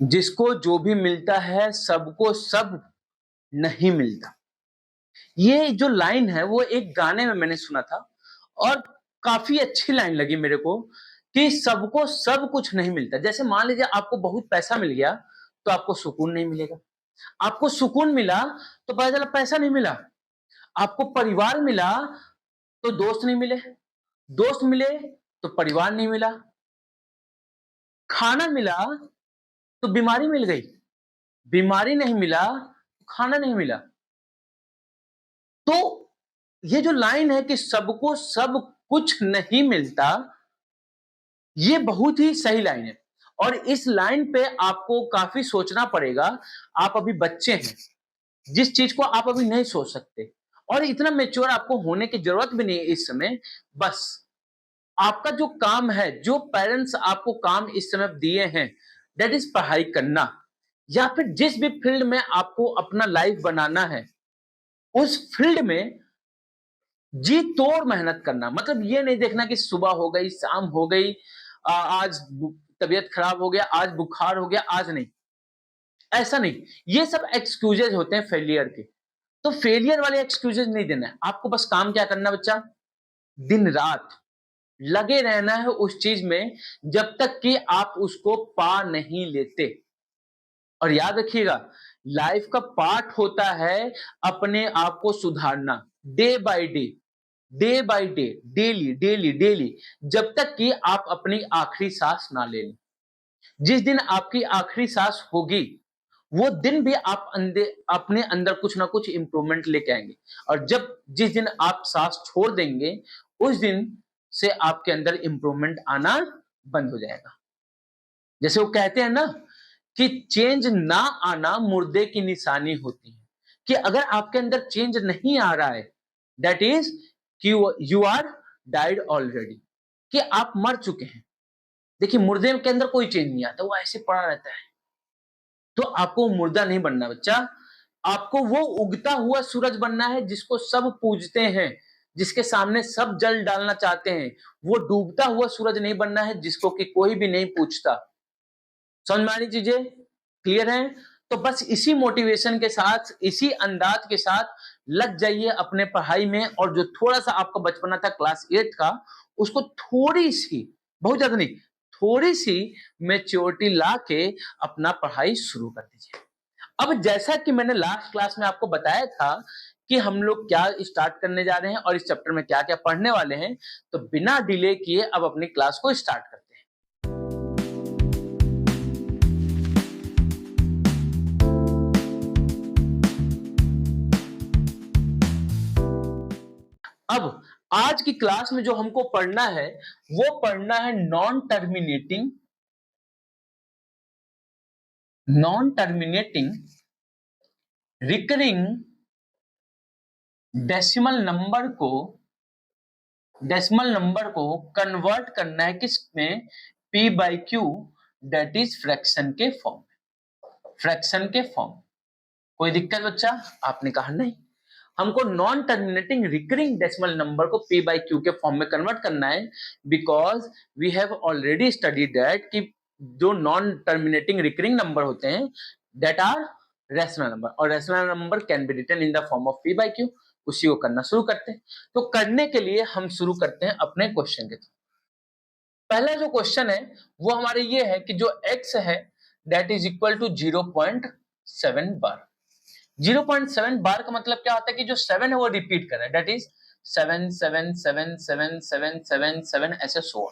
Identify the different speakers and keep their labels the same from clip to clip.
Speaker 1: जिसको जो भी मिलता है सबको सब नहीं मिलता। ये जो लाइन है वो एक गाने में मैंने सुना था और काफी अच्छी लाइन लगी मेरे को कि सबको सब कुछ नहीं मिलता। जैसे मान लीजिए आपको बहुत पैसा मिल गया तो आपको सुकून नहीं मिलेगा। आपको सुकून मिला तो पता चला पैसा नहीं मिला। आपको परिवार मिला तो दोस्त नहीं मिले। दोस्त मिले तो परिवार नहीं मिला। खाना मिला तो बीमारी मिल गई। बीमारी नहीं मिला तो खाना नहीं मिला। तो ये जो लाइन है कि सबको सब कुछ नहीं मिलता, ये बहुत ही सही लाइन है और इस लाइन पे आपको काफी सोचना पड़ेगा। आप अभी बच्चे हैं, जिस चीज को आप अभी नहीं सोच सकते और इतना मेच्योर आपको होने की जरूरत भी नहीं है इस समय। बस आपका जो काम है, जो पेरेंट्स आपको काम इस समय दिए हैं, दैट इज पढ़ाई करना या फिर जिस भी फील्ड में आपको अपना लाइफ बनाना है, उस फील्ड में जी तोड़ मेहनत करना। मतलब ये नहीं देखना कि सुबह हो गई, शाम हो गई, आज तबीयत खराब हो गया, आज बुखार हो गया, आज नहीं। ऐसा नहीं, ये सब एक्सक्यूजेज होते हैं फेलियर के। तो फेलियर वाले एक्सक्यूजेज नहीं देना है आपको। बस काम क्या करना बच्चा, दिन रात लगे रहना है उस चीज में जब तक कि आप उसको पा नहीं लेते। और याद रखिएगा, लाइफ का पार्ट होता है अपने आप को सुधारना, day by day, day by day, daily daily daily, जब तक कि आप अपनी आखिरी सांस ना ले लें। जिस दिन आपकी आखिरी सांस होगी वो दिन भी आप अपने अंदर कुछ ना कुछ इंप्रूवमेंट लेके आएंगे। और जब जिस दिन आप सांस छोड़ देंगे उस दिन से आपके अंदर इंप्रूवमेंट आना बंद हो जाएगा। जैसे वो कहते हैं ना कि चेंज ना आना मुर्दे की निशानी होती है, कि अगर आपके अंदर चेंज नहीं आ रहा है दैट इज कि यू आर डाइड ऑलरेडी, कि आप मर चुके हैं। देखिए मुर्दे के अंदर कोई चेंज नहीं आता, वो ऐसे पड़ा रहता है। तो आपको मुर्दा नहीं बनना बच्चा, आपको वो उगता हुआ सूरज बनना है जिसको सब पूजते हैं, जिसके सामने सब जल डालना चाहते हैं। वो डूबता हुआ सूरज नहीं बनना है जिसको कि कोई भी नहीं पूछता। समझ में आ रही चीजें, क्लियर है? तो बस इसी मोटिवेशन के साथ, इसी अंदाज के साथ लग जाइए अपने पढ़ाई में। और जो थोड़ा सा आपका बचपना था क्लास 8 का, उसको थोड़ी सी, बहुत ज्यादा नहीं, थोड़ी सी मेच्योरिटी ला के अपना पढ़ाई शुरू कर दीजिए। अब जैसा कि मैंने लास्ट क्लास में आपको बताया था कि हम लोग क्या स्टार्ट करने जा रहे हैं और इस चैप्टर में क्या क्या पढ़ने वाले हैं, तो बिना डिले किए अब अपनी क्लास को स्टार्ट करते हैं। अब आज की क्लास में जो हमको पढ़ना है वो पढ़ना है non terminating recurring decimal number को कन्वर्ट करना है किसमें, p by q, that is fraction के फॉर्म में। फ्रैक्शन के फॉर्म, कोई दिक्कत बच्चा? आपने कहा नहीं, हमको non terminating recurring decimal number को p बाई क्यू के फॉर्म में कन्वर्ट करना है, because we have already studied that कि जो नॉन टर्मिनेटिंग रिकरिंग नंबर होते हैं दैट आर रैशनल नंबर, और rational number can be written in the form of p by q. उसी को करना शुरू करते हैं। तो करने के लिए हम शुरू करते हैं अपने क्वेश्चन के थ्रू। पहला जो क्वेश्चन है वो हमारे ये है कि जो x है दैट इज इक्वल टू 0.7 बार। 0.7 बार का मतलब क्या होता है कि जो 7 है वो रिपीट कर रहा है, दैट इज 7 7 7 7 7 7 7 ऐसे 100।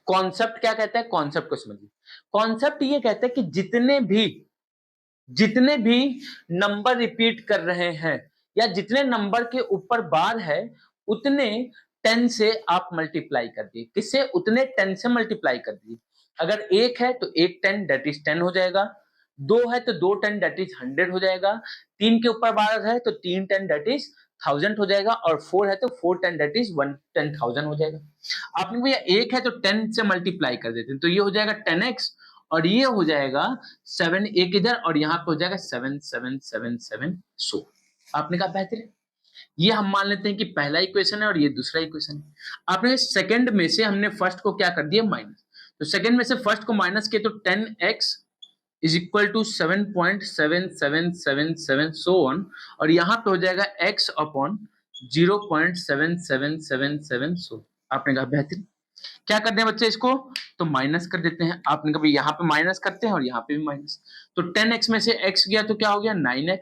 Speaker 1: कॉन्सेप्ट क्या कहता है, कॉन्सेप्ट को समझिए। कॉन्सेप्ट ये कहता है कि जितने भी नंबर रिपीट कर रहे हैं या जितने नंबर के ऊपर बार है उतने 10 से आप मल्टीप्लाई कर दिए। किससे? उतने 10 से मल्टीप्लाई कर दिए। अगर एक है तो एक 10 दैट इज 10 हो जाएगा, दो है तो दो 10 दैट इज 100 हो जाएगा, तीन के ऊपर बार है तो तीन 10 दैट इज 1000 हो जाएगा, और 4 है तो 4 10 दैट इज 10,000 हो जाएगा। आपने भैया एक है तो 10 से मल्टीप्लाई कर देते हैं तो ये हो जाएगा 10x, और ये हो जाएगा 7 एक इधर, और यहाँ पे हो जाएगा 7 7 7 7 100। आपने कहा बेहतर, ये हम मान लेते हैं कि पहला इक्वेशन है और ये दूसरा इक्वेशन है। आपने सेकंड में से हमने फर्स्ट को क्या कर दिया, माइनस। तो सेकंड में से फर्स्ट को माइनस किए तो 10x is equal to 7.7777 so on, और यहाँ पे हो जाएगा x अपॉन 0.7777 सो। आपने कहा बेहतरीन। क्या करते हैं बच्चे इसको, तो माइनस कर देते हैं। आपने कहा यहाँ पे माइनस करते हैं और यहाँ पे भी माइनस, तो 10x में से x गया तो क्या हो गया 9x।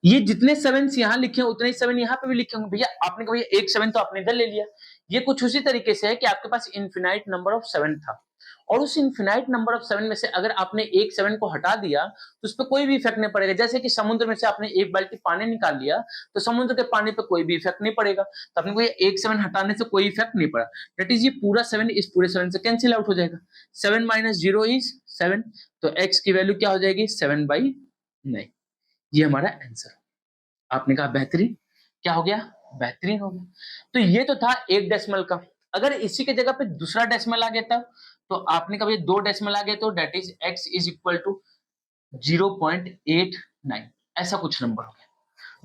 Speaker 1: ये जितने 7 यहाँ लिखे हैं उतने ही 7 यहाँ पे भी लिखे होंगे भैया। आपने कहा भैया एक 7 तो आपने इधर ले लिया। ये कुछ उसी तरीके से है कि आपके पास इनफिनाइट नंबर ऑफ 7 था, और उस इनफिनाइट नंबर ऑफ 7 में से अगर आपने एक 7 को हटा दिया तो उस पर कोई भी इफेक्ट नहीं पड़ेगा। जैसे कि समुद्र में से आपने एक बाल्टी पानी निकाल लिया तो समुद्र के पानी पे कोई भी इफेक्ट नहीं पड़ेगा। तो आपने को ये एक 7 हटाने से कोई इफेक्ट नहीं पड़ा, दैट इज ये पूरा 7 इस पूरे 7 से कैंसिल आउट हो जाएगा। 7 माइनस 0 इज 7, तो x की वैल्यू क्या हो जाएगी 7/9। ये हमारा आंसर। आपने कहा बेहतरीन। क्या हो गया, बेहतरीन हो गया। तो ये तो था एक डेसिमल का। अगर इसी के जगह पे दूसरा डेसिमल आ गया था तो आपने कहा ये दो डेसिमल आ गए तो that is x is equal to 0.89, ऐसा कुछ नंबर हो गया।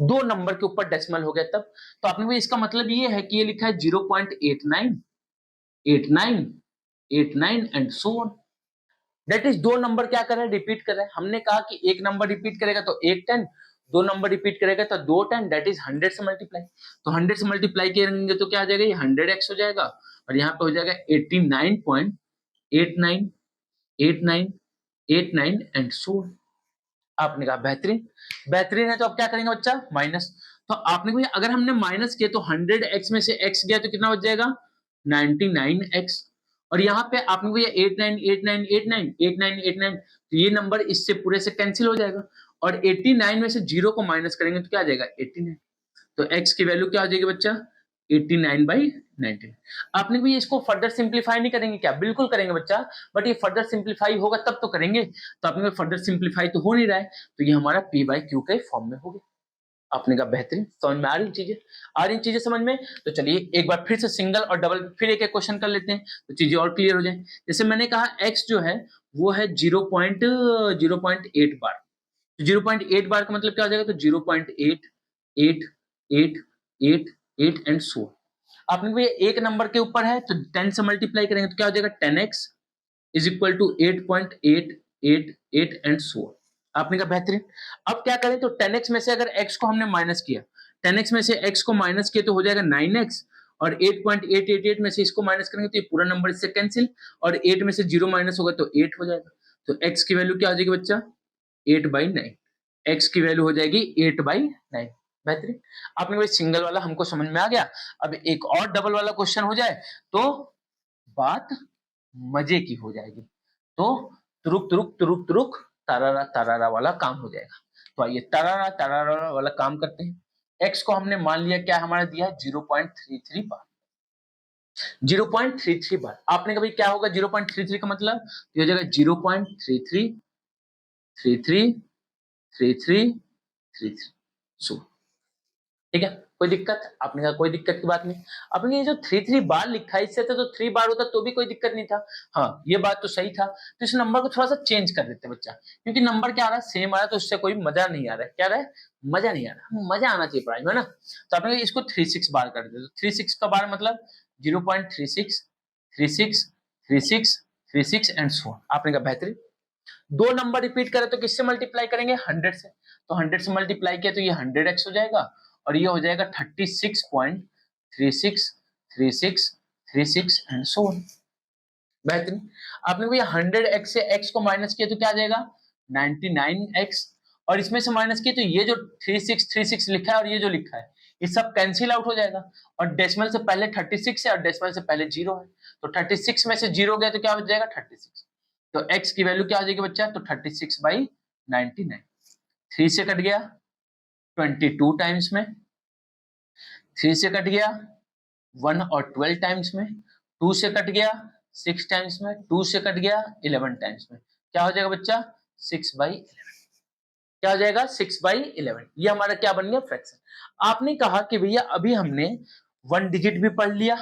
Speaker 1: दो नंबर के ऊपर डेसिमल हो गया तब। तो आपने कहा इसका मतलब ये है कि ये लिखा है 0.89 89 89 and so on. That is दो नंबर क्या कर रहा है, रिपीट कर रहा है। हमने कहा कि एक नंबर रिपीट करेगा तो एक 10, दो नंबर रिपीट करेगा तो दो 10, दैट इज 100 से मल्टीप्लाई। तो 100 से मल्टीप्लाई करेंगे तो क्या आ जाएगा, ये 100x हो जाएगा, और यहाँ पे हो जाएगा 89.89 89 89 एंड सो। आपने कहा बेहतरीन। बेहतरीन है तो अब क्या करेंगे बच्चा, माइनस। तो आपने कहा अगर हमने माइनस किया तो 100x में से x गया तो कितना बच जाएगा 99x, और यहाँ पे आपने को ये 89 तो ये नंबर इससे पूरे से कैंसिल हो जाएगा, और 89 में से 0 को माइनस करेंगे तो क्या आ जाएगा 89। तो x की वैल्यू क्या हो जाएगी बच्चा 89/19। आपने भी इसको फर्दर सिंप्लीफाई नहीं करेंगे क्या, बिल्कुल करेंगे बच्चा, बट ये फर्दर सिंप्लीफाई होगा तब तो करेंगे। तो आपने फर्दर सिंप्लीफाई तो हो नहीं रहा है, तो ये हमारा p/q के फॉर्म में हो गया। आपने कहा बेहतरीन। समझ में आ रही चीजें, आ रही चीजें समझ में। तो चलिए एक बार फिर से सिंगल और डबल फिर एक एक क्वेश्चन कर लेते हैं तो चीजें और क्लियर हो जाए। जैसे मैंने कहा x जो है वो है 0.08 बार। 0.8 बार का मतलब क्या हो जाएगा, तो 0.8888 एंड सो। आपने को ये एक नंबर के ऊपर है तो 10 से मल्टीप्लाई करेंगे तो क्या हो जाएगा 10x is equal to 8.888 and so. आपने कहा बेहतरीन। अब क्या करें, तो 10x में से अगर x को हमने माइनस किया, 10x में से x को माइनस किया तो हो जाएगा 9x, और 8.888 में से इसको माइनस करेंगे तो ये पूरा नंबर इससे कैंसिल, और 8 में से 0 माइनस होगा तो 8 हो जाएगा। तो x की वैल्यू क्या हो जाएगी बच्चा 8/9। x की वैल्यू हो जाएगी 8/9। बेहतरीन। आपने कोई सिंगल वाला हमको समझ में आ गया। अब एक और डबल वाला क्वेश्चन हो जाए तो बात मजे की हो जाएगी। तो तुरुक तुरुक तुरुक तुरुक तरारा तरारा वाला काम हो जाएगा। तो आइए तरारा तरारा वाला काम करते हैं। x को हमने मान लिया क्या हमारा दिया 0.33 बार। 0.33 बार। आपने कभी क्या होगा 0.33 का मतलब, ये हो जाएगा 0.33 33 33 33 सो। ठीक है, कोई दिक्कत, आपने कहा कोई दिक्कत की बात नहीं। आपने ये जो 33 बार लिखा है इससे तो 3 बार होता तो भी कोई दिक्कत नहीं था। हाँ ये बात तो सही था। तो इस नंबर को थोड़ा सा चेंज कर देते बच्चा, क्योंकि नंबर क्या आ रहा है सेम आ रहा है, तो उससे कोई मजा नहीं आ रहा है। क्या रहा है, मजा नहीं आ रहा, मजा आना चाहिए पढ़ाई में ना। तो आपने इसको 36 बार कर दिया, तो 36 का बार मतलब 0.36 36 36 36 एंड सो। आपने कहा बेहतरीन। दो नंबर रिपीट करें तो किससे मल्टीप्लाई करेंगे 100 से, तो 100 से मल्टीप्लाई किया तो ये 100x हो जाएगा, और ये हो जाएगा 36.363636 एंड सो ऑन। बेहतरीन। आपने भैया 100x से x को माइनस किया तो क्या आ जाएगा 99x, और इसमें से माइनस किया तो ये जो 3636 लिखा है और ये जो लिखा है ये सब कैंसिल आउट हो जाएगा, और डेसिमल से पहले 36 है और डेसिमल से पहले 0 है, तो 36 में से 0 गया तो क्या हो जाएगा 36। तो x की वैल्यू क्या हो जाएगी बच्चा, तो 36/99। 3 से कट गया 22 टाइम्स में, 3 से कट गया 1 और 12 टाइम्स में, 2 से कट गया 6 टाइम्स में, 2 से कट गया 11 टाइम्स में। क्या हो जाएगा बच्चा 6/11। क्या हो जाएगा 6/11। ये हमारा क्या बन गया फ्रैक्शन। आपने कहा कि भैया अभी हमने 1 डिजिट भी पढ़ लिया,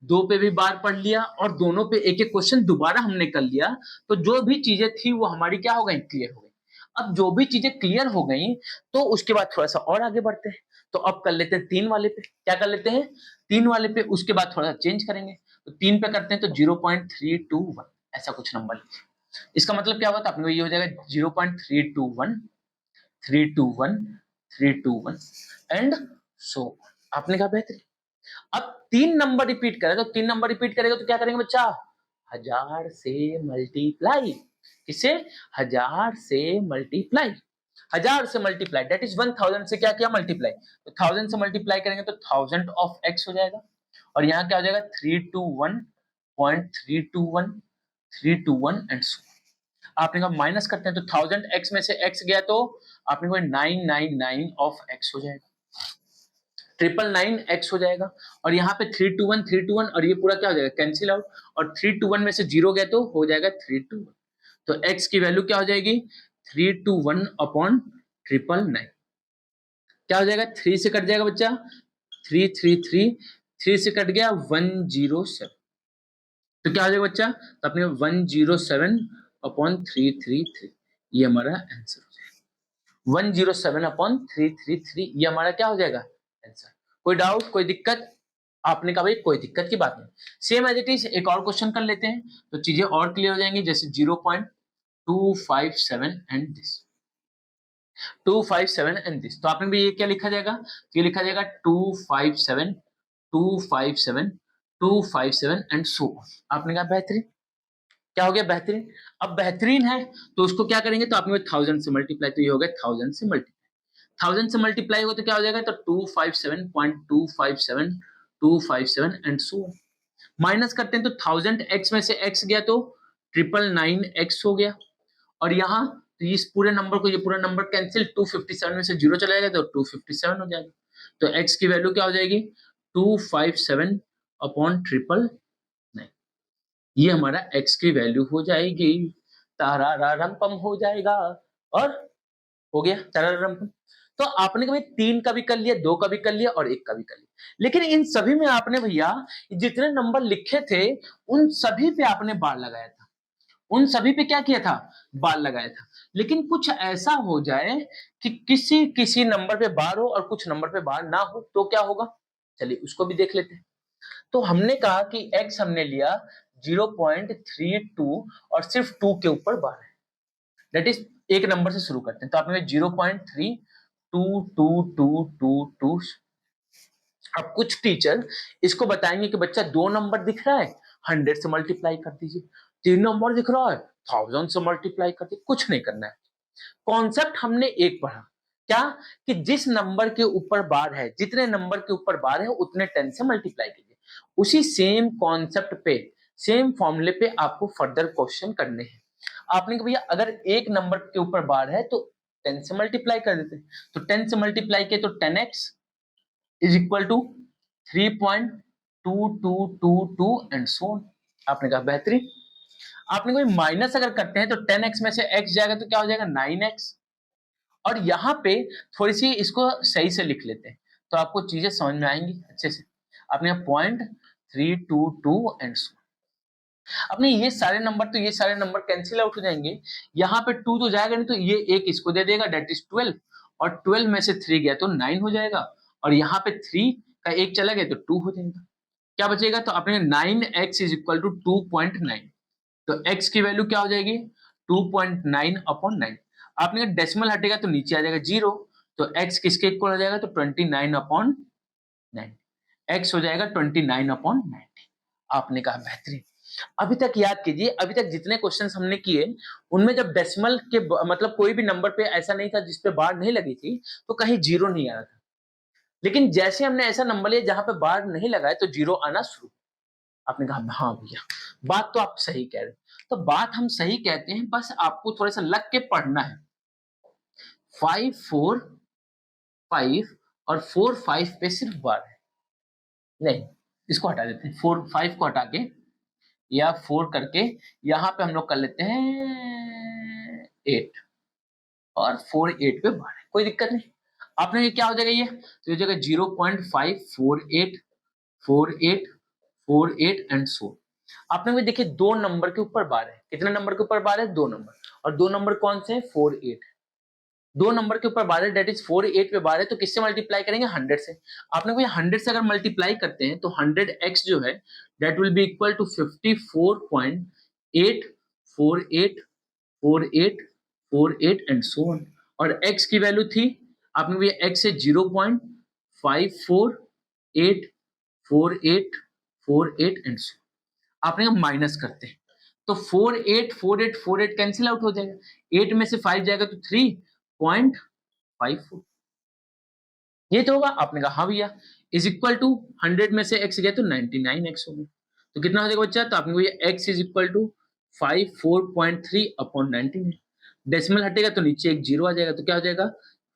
Speaker 1: 2 पे भी बार पढ़ लिया, और दोनों पे एक एक क्वेश्चन दोबारा हमने कर लिया, तो जो भी चीजें थी वो हमारी क्या हो गई, क्लियर हो गई। अब जो भी चीजें क्लियर हो गई तो उसके बाद थोड़ा सा और आगे बढ़ते हैं। तो अब कर लेते हैं 3 वाले पे। क्या कर लेते हैं 3 वाले पे, उसके बाद थोड़ा सा चेंज करेंगे। तो 3 पे करते हैं तो 0.321 ऐसा कुछ नंबर लीजिए। इसका मतलब क्या हुआ, तो अपने ये हो जाएगा 0.321 321 321 एंड सो आपने कहा बेहतर। अब 3 नंबर रिपीट करेगा, तो 3 नंबर रिपीट करेगा तो क्या करेंगे बच्चा, 1000 से मल्टीप्लाई, किसे, 1000 से मल्टीप्लाई, 1000 से मल्टीप्लाई दैट इज 1000 से क्या किया मल्टीप्लाई, तो 1000 से मल्टीप्लाई करेंगे तो 1000 ऑफ x हो जाएगा और यहाँ क्या हो जाएगा 321.321 321 एंड सो आपने कहा माइनस करते हैं तो 1000 x में से x गया तो आपने कहा 999 ऑफ x हो जाएगा, 999 x हो जाएगा और यहाँ पे 321 और ये पूरा क्या हो जाएगा कैंसिल आउट और 321 में से 0 गया तो हो जाएगा 321, तो x की वैल्यू क्या हो जाएगी 321 अपॉन 999, क्या हो जाएगा 3 से कट जाएगा बच्चा 3 से कट गया 107, तो क्या हो जाएगा बच्चा, तो अपने 107 अपॉन 333 ये हमारा आंसर हो जाएगा, 107 अपॉन 333 ये हमारा क्या हो जाएगा आंसर। कोई डाउट कोई दिक्कत, आपने कहा भाई कोई दिक्कत की बात नहीं। सेम एज इट इज एक और क्वेश्चन कर लेते हैं तो चीजें और क्लियर हो जाएंगी, जैसे 0.257 एंड दिस 257 एंड दिस, तो आपने भी ये क्या लिखा जाएगा, ये लिखा जाएगा 257 257 257 एंड सो आपने कहा बेहतरीन, क्या हो गया बेहतरीन। अब बेहतरीन है तो उसको क्या करेंगे, तो आपने 1000 से मल्टीप्लाई, तो ये हो गया 1000 से मल्टीप्लाई, 1000 से मल्टीप्लाई होगा तो क्या हो जाएगा, तो 257.257 257 एंड सो माइनस करते हैं तो 1000 x में से x गया तो 999x हो गया और यहाँ तो इस पूरे नंबर को ये पूरा नंबर कैंसिल, 257 में से 0 चला जाएगा तो 257 हो जाएगा, तो x की वैल्यू क्या हो जाएगी 257 अपॉन 999, ये हमारा x की वैल्यू हो जाएगी, तारारारंपम हो जाएगा और हो गया तारारारंपम। तो आपने कभी 3 का भी कर लिया, 2 का भी कर लिया और 1 का भी कर लिया, लेकिन इन सभी में आपने भैया जितने नंबर लिखे थे उन सभी पे आपने बार लगाया था, उन सभी पे क्या किया था बार लगाया था, लेकिन कुछ ऐसा हो जाए कि किसी किसी नंबर पे बार हो और कुछ नंबर पे बार ना हो तो क्या होगा, चलिए उसको भी देख लेते हैं। तो हमने कहा कि x हमने लिया 0.32 और सिर्फ 2 के ऊपर बार है, दैट इज एक नंबर से शुरू करते हैं, तो आपने 0.3222222। अब कुछ टीचर इसको बताएंगे कि बच्चा 2 नंबर दिख रहा है 100 से मल्टीप्लाई कर दीजिए, 3 नंबर दिख रहा है 1000 से मल्टीप्लाई कर दीजिए, कुछ नहीं करना है। कॉन्सेप्ट हमने एक पढ़ा क्या, कि जिस नंबर के ऊपर बार है, जितने नंबर के ऊपर बार है उतने 10 से मल्टीप्लाई कीजिए, उसी सेम कॉन्सेप्ट पे सेम फॉर्मूले पे आपको फर्दर क्वेश्चन करने हैं। आपने कहा भैया अगर एक नंबर के ऊपर बार है तो 10 से मल्टीप्लाई कर देते हैं, तो 10 से मल्टीप्लाई किए तो 10x is equal to 3.2222 and so on, आपने कहा बेहतरीन। आपने कोई माइनस अगर करते हैं तो 10x में से x जाएगा तो क्या हो जाएगा 9x, और यहाँ पे थोड़ी सी इसको सही से लिख लेते हैं तो आपको चीजें समझ में आएंगी अच्छे से। आपने 0.322 एंड सो, अपने ये सारे नंबर कैंसिल आउट हो जाएंगे, यहाँ पे 2 तो जाएगा नहीं तो ये एक इसको दे देगा दैट इज 12 और 12 में से 3 गया तो 9 हो जाएगा और यहाँ पे 3 का एक चला गया तो 2 हो जाएगा, क्या बचेगा, तो अपने 9x इज इक्वल टू 2.9, तो x की वैल्यू क्या हो जाएगी 2.9 अपॉन 9, आपने डेसिमल हटेगा तो नीचे आ जाएगा 0, तो x किसके इक्वल हो जाएगा, तो 29 अपॉन 9, x हो जाएगा 29 अपॉन 90। आपने कहा बेहतरीन। अभी तक याद कीजिए, अभी तक जितने क्वेश्चंस हमने किए उनमें जब डेसिमल के मतलब कोई भी नंबर पे ऐसा नहीं था जिसपे बार नहीं लगी थी तो कहीं 0 नहीं आ रहा था, लेकिन जैसे हमने ऐसा नंबर लिया जहां पे बार नहीं लगाए तो 0 आना शुरू। आपने कहा हाँ भैया बात तो आप सही कह रहे हैं, तो बात हम सही कहते हैं, बस आपको थोड़ा सा लग के पढ़ना है। 5 4 5 और 4 5 पे सिर्फ बार है, नहीं इसको हटा देते हैं, 4 5 को हटा के या 4 करके यहाँ पे हम लोग कर लेते हैं 8 और 4 8 पे बार है, कोई दिक्कत नहीं। आपने ये क्या हो जाएगा, ये तो हो जाएगा 0.548 48 48 एंड सो। आपने भी देखिए 2 नंबर के ऊपर बार है, कितने नंबर के ऊपर बार है 2 नंबर, और 2 नंबर कौन से हैं 4 8, दो नंबर के ऊपर 12 डेट इज 4 8 पे 12 तो किससे मल्टीप्लाई करेंगे 100 से। आपने को 100 से अगर मल्टीप्लाई करते हैं तो 100x जो है that will be equal to 54.8484848 and so on. और x की वैल्यू थी आपने को x से 0.5484848 एंड सो आपने माइनस करते हैं तो 484848 कैंसिल आउट हो जाएगा। 8 में से 5 जाएगा तो 3.54 ये तो होगा। आपने कहा हाँ भैया इज इक्वल टू 100 में से x गया तो 99x हो गया। तो कितना हो जाएगा बच्चा? तो आपने को ये x is equal to 54.3 upon 99। डेसिमल हटेगा तो नीचे एक जीरो आ जाएगा तो क्या हो जाएगा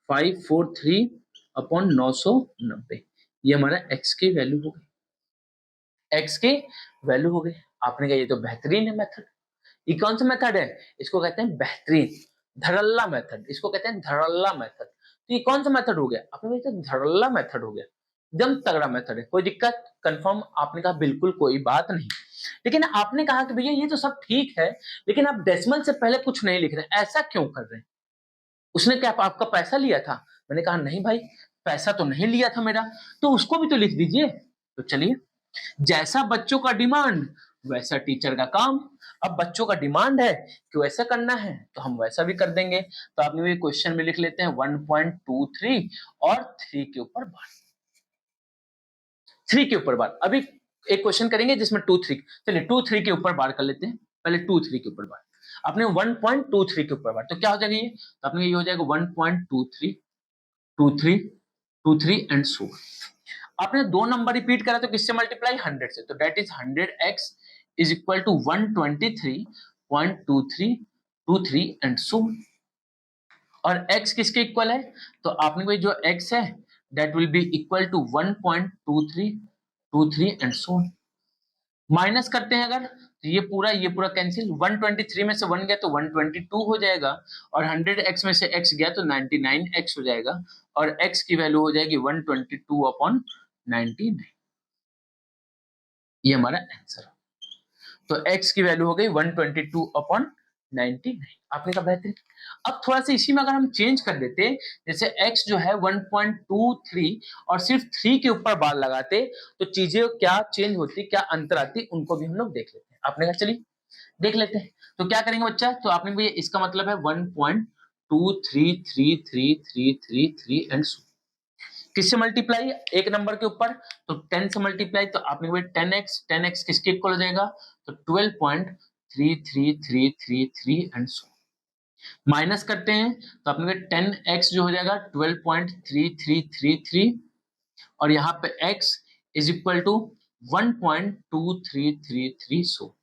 Speaker 1: 543 अपॉन 990। ये हमारा x की वैल्यू हो गई, x की वैल्यू हो गई। आपने कहा ये तो बेहतरीन है मेथड। ये कौन सा मेथड है? इसको कहते हैं बेहतरीन धड़ल्ला मेथड। इसको कहते हैं धड़ल्ला मेथड। तो ये कौन सा मेथड हो गया? आपने कहा धड़ल्ला मेथड हो गया, एकदम तगड़ा मेथड है। कोई दिक्कत? कंफर्म? आपने कहा बिल्कुल कोई बात नहीं। लेकिन आपने कहा कि भैया ये तो सब ठीक है लेकिन आप डेसिमल से पहले कुछ नहीं लिख रहे, ऐसा क्यों कर रहे हैं? उसने क्या आपका पैसा लिया था? मैंने कहा नहीं भाई पैसा तो नहीं लिया था मेरा, तो उसको भी तो लिख दीजिए। तो चलिए, जैसा बच्चों का डिमांड वैसा टीचर का काम। अब बच्चों का डिमांड है कि वैसा करना है तो हम वैसा भी कर देंगे। तो आप ये क्वेश्चन में लिख लेते हैं 1.23 और 3 के ऊपर बार, 3 के ऊपर बार। अभी एक क्वेश्चन करेंगे जिसमें 2 3, चलिए 2 3 के ऊपर बार कर लेते हैं। पहले 2 3 के ऊपर बार, आपने 1.23 के ऊपर बार तो क्या हो जाएगा ये? तो आपने ये हो जाएगा 1.23 23 23 एंड सो। आपने दो नंबर रिपीट करा तो किससे मल्टीप्लाई? 100 से। तो that is 100x is equal to 123.2323 and so. और x किसके इक्वल है? तो आपने कोई जो x है that will be equal to 1.2323 and so. Minus करते हैं अगर तो ये पूरा कैंसिल। 123 में से 1 गया तो 122 हो जाएगा और 100x में से x गया तो 99x हो जाएगा और x की वैल्यू हो जाएगी 122 अपॉन 99। ये हमारा आंसर। तो x की वैल्यू हो गई 122 अपॉन 99। आपने कहा बेहतरीन। अब थोड़ा सा इसी में अगर हम चेंज कर देते, जैसे x जो है 1.23 और सिर्फ 3 के ऊपर बार लगाते तो चीजें क्या चेंज होती, क्या अंतर आती, उनको भी हम लोग देख लेते हैं। आपने कहा चलिए देख लेते हैं। तो क्या करेंगे बच्चा? तो आपने भैया इसका मतलब है 1.233333 एंड सो। किससे मल्टीप्लाई? एक नंबर के ऊपर तो 10 से मल्टीप्लाई तो आपने बोला 10x किसके इक्वल हो जाएगा? तो 12.33333 एंड सो। माइनस करते हैं तो आपने बोला 10x जो हो जाएगा 12.3333 और यहाँ पे x इज इक्वल टू 1.2333 सो।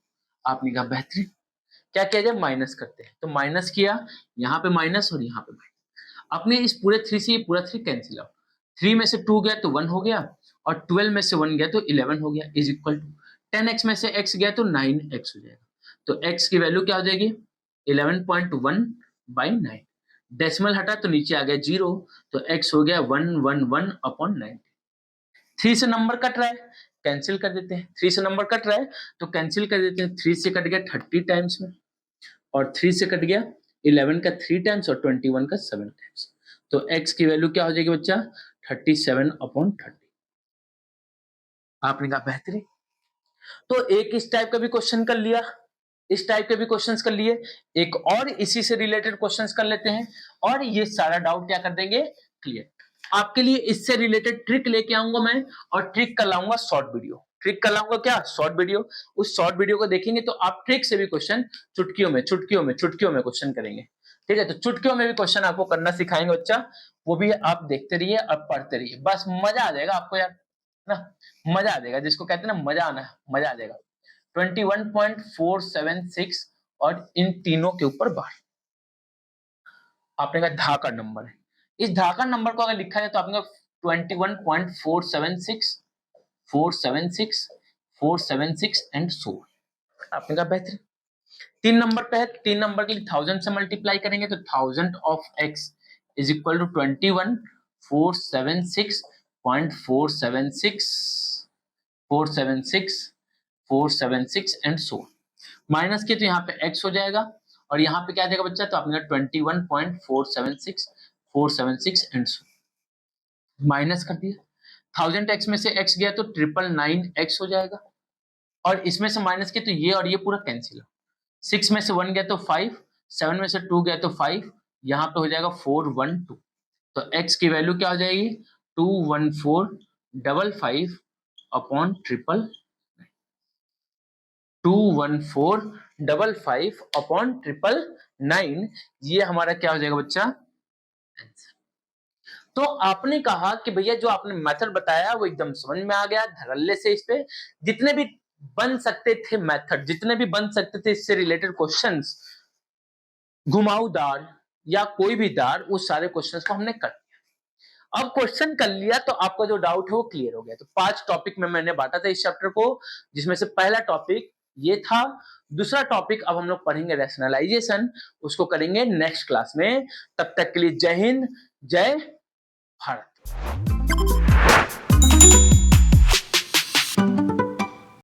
Speaker 1: आपने कहा बेहतरीन। क्या किया जाए? माइनस करते हैं। तो माइनस किया, यहाँ पे माइनस और यहाँ पे माइनस। आपने इस पूरे 3 से ये पूरा 3 कैंसिल आउट। 3 में से 2 गया तो 1 हो गया और 12 में से 1 गया तो 11 हो गया इज इक्वल टू 10x में से x गया तो 9x हो जाएगा। तो x की वैल्यू क्या हो जाएगी? 11.1/9। डेसिमल हटा तो नीचे आ गया 0 तो x हो गया 111 अपॉन 9। 3 से नंबर कट रहा है, कैंसिल कर देते हैं। 3 से नंबर कट रहा है तो कैंसिल कर देते हैं। 3 से कट गया 30 टाइम्स में और 3 से कट गया 11 का 3 टाइम्स और 21 का 7 टाइम्स। तो x की वैल्यू क्या हो जाएगी बच्चा? 37 अपॉन 30। आपने कहा बेहतरीन। तो एक इस टाइप का भी क्वेश्चन कर लिया, इस टाइप के भी क्वेश्चंस कर लिए, एक और इसी से रिलेटेड क्वेश्चंस कर लेते हैं और ये सारा डाउट क्या कर देंगे? क्लियर। आपके लिए इससे रिलेटेड ट्रिक लेके आऊंगा मैं और ट्रिक कर लाऊंगा शॉर्ट वीडियो। ट्रिक कर लाऊंगा क्या? Short video. उस शॉर्ट वीडियो को देखेंगे तो आप ट्रिक से भी क्वेश्चन चुटकियों में क्वेश्चन करेंगे। ठीक है, तो चुटकियों में भी क्वेश्चन आपको करना सिखाएंगे बच्चा। वो भी आप देखते रहिए और पढ़ते रहिए, बस मजा आ जाएगा आपको यार ना, मजा आ जाएगा। जिसको कहते हैं ना मजा आना, मजा आ जाएगा। 21.476 और इन तीनों के ऊपर बार। आपने कहा धाकड़ नंबर है। इस धाकड़ नंबर को अगर लिखा जाए तो आपने 21.476 476 476 एंड सो। आपने कहा बेहतर। 3 नंबर पे है, 3 नंबर के लिए 1000 से मल्टीप्लाई करेंगे तो 1000 of x is equal to 21.476 476 and so. Minus किए तो यहाँ पे x हो जाएगा और यहाँ पे क्या आ जाएगा बच्चा? तो आपने 21.476 476 एंड सो माइनस कर दिया। 1000x में से x गया तो 999x हो जाएगा, और इसमें से माइनस किया तो ये और ये पूरा कैंसिल। 6 में से 1 गया तो 5, 7 में से 2 गया तो 5, यहाँ पे हो जाएगा 412। तो x की वैल्यू क्या हो जाएगी 21455 अपॉन 21455 अपॉन 999, ये हमारा क्या हो जाएगा बच्चा आंसर। तो आपने कहा कि भैया जो आपने मेथड बताया वो एकदम समझ में आ गया, धड़ल्ले से इस पे जितने भी बन सकते थे मेथड, जितने भी बन सकते थे इससे रिलेटेड क्वेश्चंस, घुमावदार या कोई भी दार, उस सारे क्वेश्चंस को हमने कर लिया। अब क्वेश्चन कर लिया तो आपका जो डाउट है वो क्लियर हो गया। तो 5 टॉपिक में मैंने बांटा था इस चैप्टर को, जिसमें से पहला टॉपिक ये था। दूसरा टॉपिक अब हम लोग पढ़ेंगे रैशनलाइजेशन, उसको करेंगे नेक्स्ट क्लास में। तब तक के लिए जय हिंद, जय भारत।